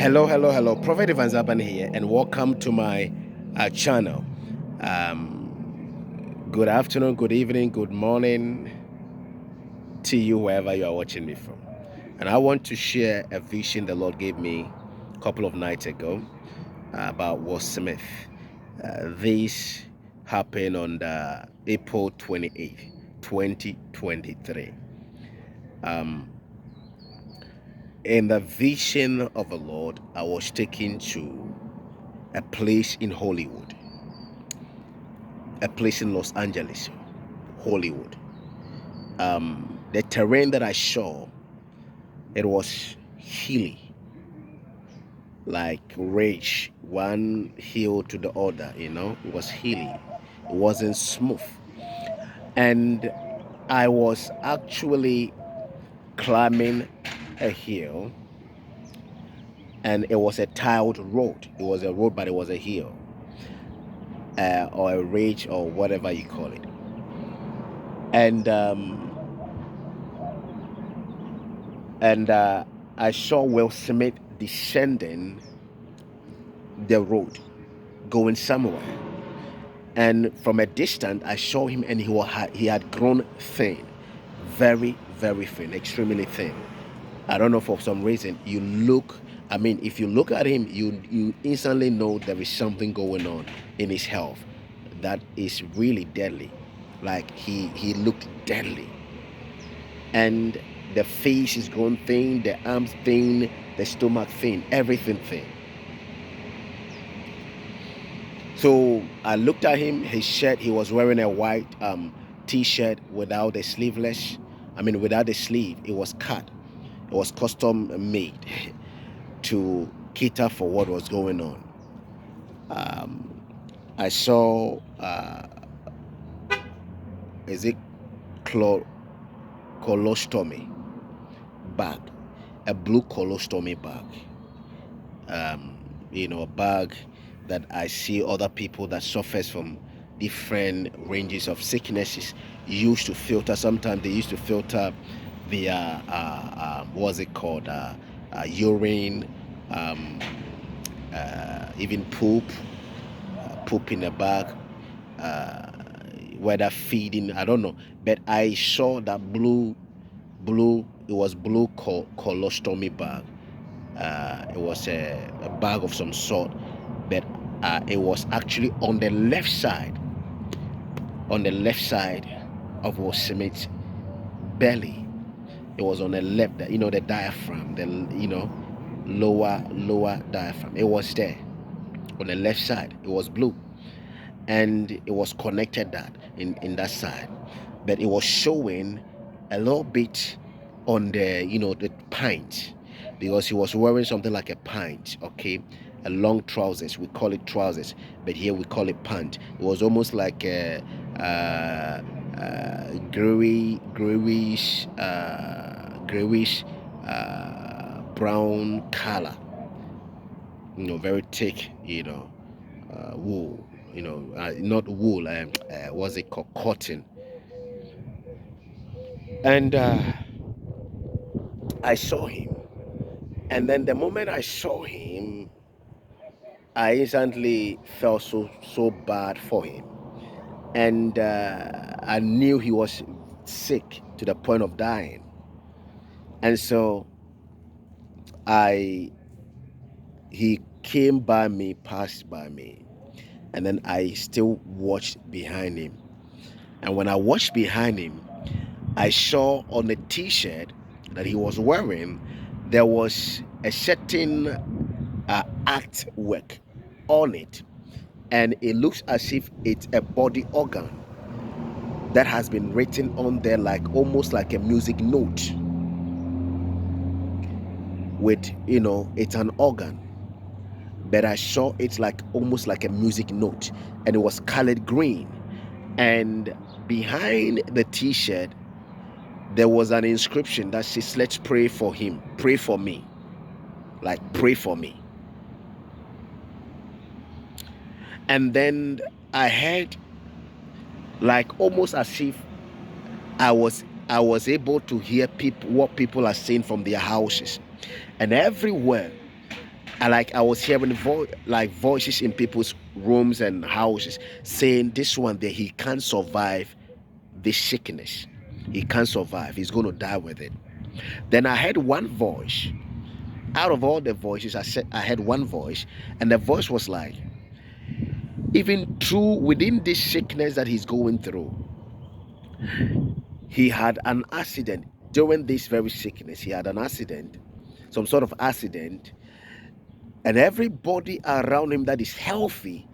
Hello. Prophet Evans Aban here, and welcome to my channel. Good afternoon, good evening, good morning to you, wherever you are watching me from. And I want to share a vision the Lord gave me a couple of nights ago about Will Smith. This happened on the April 28th, 2023. In the vision of the Lord, I was taken to a place in Hollywood, a place in Los Angeles, Hollywood. The terrain that I saw, it was hilly, like range, one hill to the other, it was hilly. It wasn't smooth. And I was actually climbing a hill, and it was a tiled road. It was a road, but it was a hill, or a ridge, or whatever you call it. And I saw Will Smith descending the road, going somewhere. And from a distance, I saw him, and he had grown thin, very, very thin, extremely thin. I don't know, for some reason, if you look at him, you instantly know there is something going on in his health that is really deadly. Like he looked deadly. And the face is grown thin, the arms thin, the stomach thin, everything thin. So I looked at him, his shirt, he was wearing a white t-shirt without the sleeveless, without the sleeve. It was cut. It was custom made to cater for what was going on. I saw, is it colostomy bag, a blue colostomy bag. A bag that I see other people that suffers from different ranges of sicknesses used to filter. Sometimes they used to filter their what's it called, urine, even poop in a bag, whether feeding, I don't know. But I saw that blue, it was blue colostomy bag. It was a bag of some sort, but it was actually on the left side of Will Smith's belly. It was on the left, the diaphragm, the lower diaphragm. It was there on the left side. It was blue, and it was connected that in that side, but it was showing a little bit on the pint, because he was wearing something like a pint, okay, a long trousers. We call it trousers, but here we call it pant. It was almost like a grayish brown color, very thick, wool, not wool, what's it called, cotton. And I saw him, and then the moment I saw him, I instantly felt so bad for him, and I knew he was sick to the point of dying. And so he came by me, passed by me, and then I still watched behind him. And when I watched behind him, I saw on the t-shirt that he was wearing, there was a certain artwork on it, and it looks as if it's a body organ that has been written on there, like almost like a music note with, it's an organ, but I saw it's like almost like a music note, and it was colored green. And behind the t-shirt, there was an inscription that says, "Let's pray for him, pray for me," like pray for me. And then I heard, like almost as if I was able to hear what people are saying from their houses, and everywhere I was hearing voices in people's rooms and houses saying this one that he can't survive this sickness. He can't survive. He's going to die with it. Then I heard one voice. Out of all the voices, I heard one voice, and the voice was like, even through within this sickness that he's going through, he had an accident during this very sickness. He had an accident, some sort of accident, and everybody around him that is healthy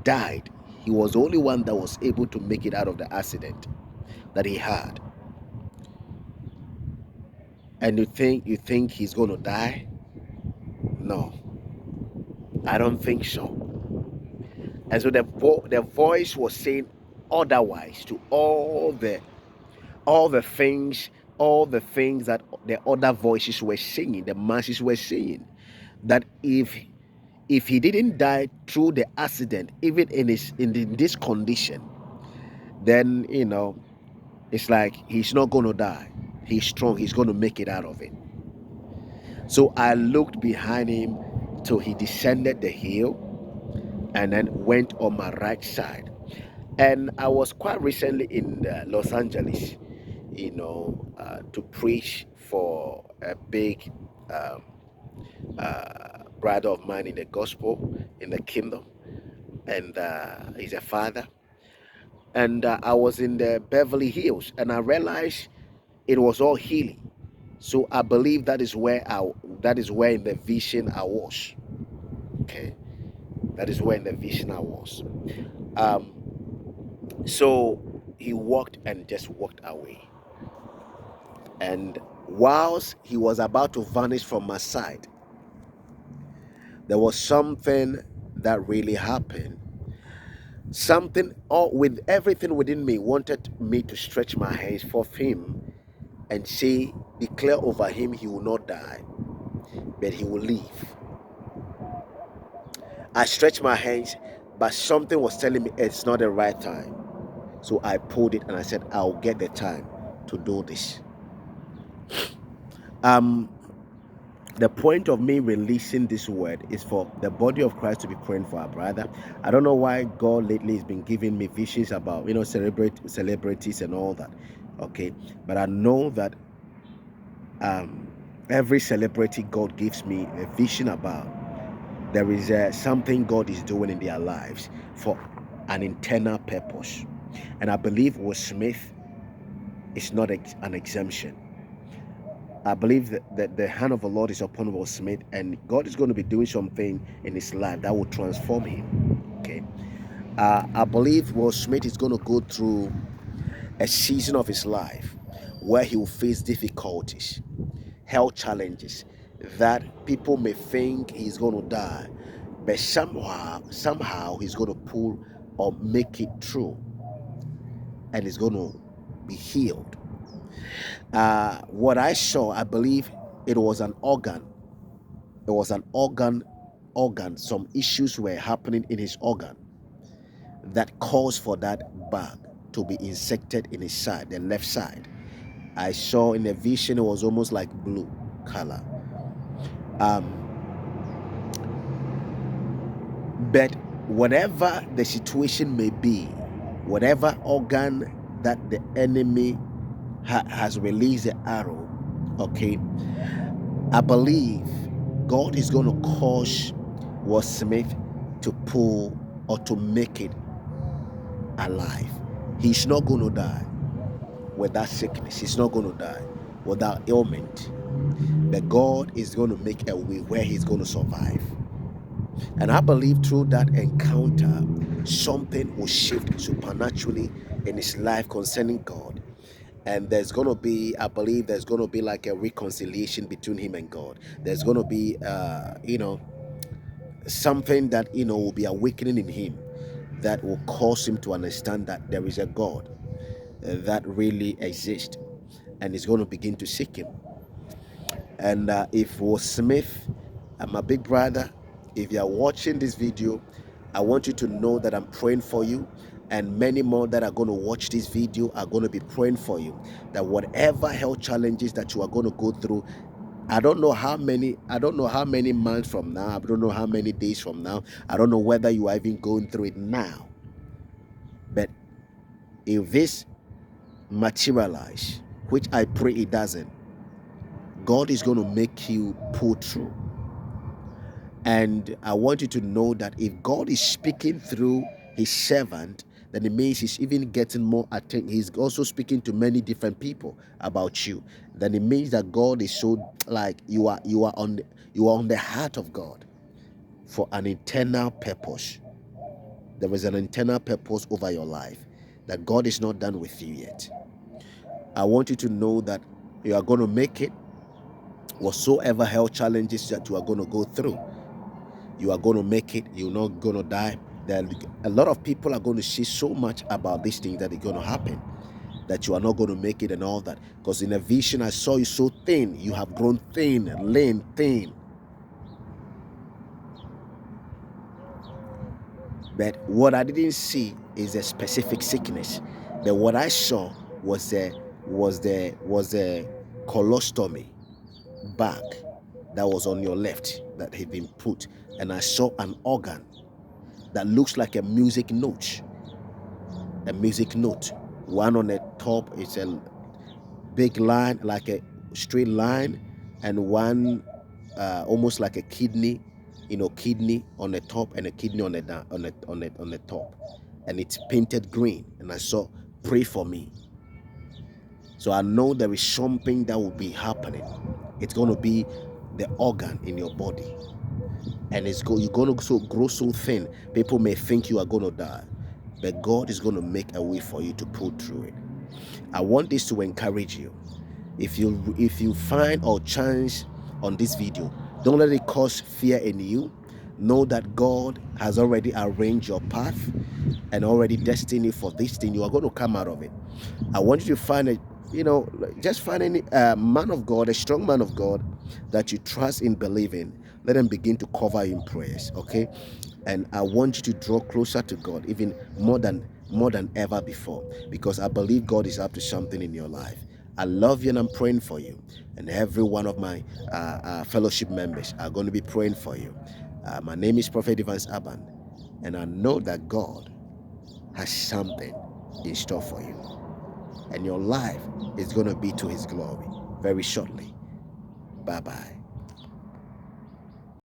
died. He was the only one that was able to make it out of the accident that he had. And you think he's going to die? No, I don't think so. And so the voice was saying otherwise to all the things, that the other voices were saying, the masses were saying, that if he didn't die through the accident, even in this condition, then it's like he's not going to die. He's strong. He's going to make it out of it. So I looked behind him till he descended the hill and then went on my right side. And I was quite recently in Los Angeles, to preach for a big brother of mine in the gospel, in the kingdom, and he's a father. And I was in the Beverly Hills, and I realized it was all healing. So I believe that is where in the vision I was. Okay, that is where in the vision I was. So he walked and just walked away. And whilst he was about to vanish from my side, there was something that really happened. Something, with everything within me, wanted me to stretch my hands for him and say, declare over him, he will not die, but he will live. I stretched my hands, but something was telling me it's not the right time. So I pulled it and I said, I'll get the time to do this. The point of me releasing this word is for the body of Christ to be praying for our brother. I don't know why God lately has been giving me visions about, celebrities and all that. Okay, but I know that every celebrity God gives me a vision about, there is something God is doing in their lives for an internal purpose. And I believe Will Smith is not an exemption. I believe that the hand of the Lord is upon Will Smith, and God is going to be doing something in his life that will transform him. Okay, I believe Will Smith is going to go through a season of his life where he will face difficulties, health challenges, that people may think he's going to die, but somehow he's going to pull or make it through, and he's going to be healed. What I saw, I believe it was an organ. It was an organ. Some issues were happening in his organ that caused for that bug to be insected in his side, the left side. I saw in the vision it was almost like blue color. But whatever the situation may be, whatever organ that the enemy has released the arrow, okay, I believe God is going to cause Will Smith to pull or to make it alive. He's not going to die with that sickness. He's not going to die with that ailment. But God is going to make a way where he's going to survive. And I believe through that encounter, something will shift supernaturally in his life concerning God. And there's going to be, I believe there's going to be like a reconciliation between him and God. There's going to be, something that, will be awakening in him that will cause him to understand that there is a God that really exists, and he's going to begin to seek him. And if Will Smith, my big brother, if you are watching this video, I want you to know that I'm praying for you, and many more that are going to watch this video are going to be praying for you, that whatever health challenges that you are going to go through, I don't know how many months from now, I don't know how many days from now, I don't know whether you are even going through it now. But if this materialize, which I pray it doesn't, God is going to make you pull through. And I want you to know that if God is speaking through his servant, then it means he's even getting more attention. He's also speaking to many different people about you. Then it means that God is so, like, you are on the heart of God for an eternal purpose. There is an eternal purpose over your life, that God is not done with you yet. I want you to know that you are going to make it. Whatsoever health challenges that you are going to go through, you are going to make it. You're not going to die. Then a lot of people are going to see so much about these things that are going to happen, that you are not going to make it and all that. Because in a vision, I saw you so thin. You have grown thin, lean, thin. But what I didn't see is a specific sickness. But what I saw was a colostomy bag that was on your left that had been put, and I saw an organ that looks like a music note. A music note. One on the top is a big line, like a straight line, and one almost like a kidney, kidney on the top and a kidney on the top, and it's painted green. And I saw, pray for me. So I know there is something that will be happening. It's going to be the organ in your body, and you're going to grow so thin. People may think you are going to die, but God is going to make a way for you to pull through it. I want this to encourage you. If you find or chance on this video, don't let it cause fear in you. Know that God has already arranged your path and already destined you for this thing. You are going to come out of it. I want you to find it. Just find any man of God, a strong man of God that you trust in, believing. Let them begin to cover you in prayers, okay? And I want you to draw closer to God, even more than ever before, because I believe God is up to something in your life. I love you, and I'm praying for you. And every one of my fellowship members are going to be praying for you. My name is Prophet Evans Aban, and I know that God has something in store for you. And your life is going to be to his glory very shortly. Bye-bye.